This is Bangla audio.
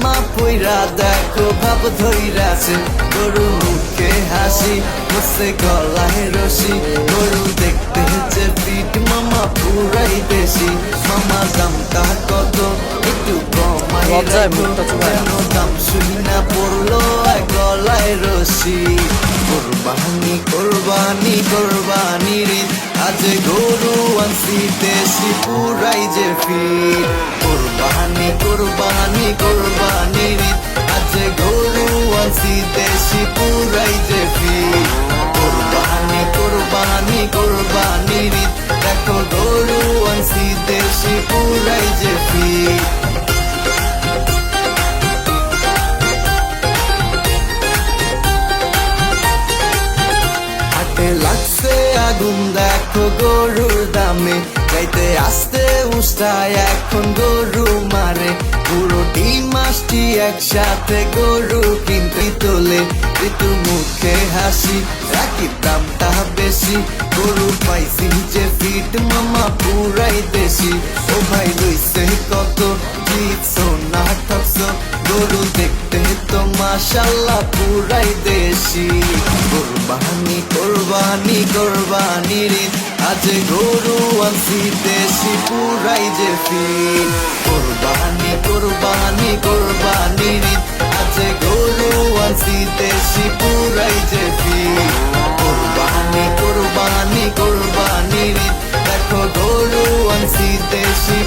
মামা পইরা দেখো ভাব ধইরাছে গরু মুখে হাসি বসে গলায় রশি গরু দেখতে যে পিঠ মামা পুরাই দেশি মামা দামটা কত একটু কমাই রাখো কেন দাম শুনি না পড়লো গলায় রশি কোরবানি কোরবানি কোরবানি রে আজ গরু আনছি দেশি পুরাই যে ফিট কোরবানি কোরবানি কোরবানি রে আজ গরু আনছি দেশি পুরাই যে ফিট কোরবানি কোরবানি কোরবানি রে দেখো গরু আনছি দেশি পুরাই যে ফিট লাগছে আগুন দেখো গরুর দামে গাইতে আসতে উস্তায় এখন গরু মারে পুরোটি মাসটি একসাথে গরু কিনতে তোলে ঋতু মুখে হাসি রাখি দামটা বেশি গরু পাইছি যে ফিট মামা পুরাই দেশি ও ভাই রইছে কত জিতছো না ঠকছো গরু দেখতে তো মাশাল্লাহ পুরাই দেশি কোরবানি কোরবানি কোরবানি রে আজ গরু আনছি দেশি পুরাই যে ফিট কোরবানি কোরবানি কোরবানি রে আজ গরু আনছি দেশি পুরাই যে ফিট কোরবানি কোরবানি কোরবানি রে দেখো গরু আনছি দেশি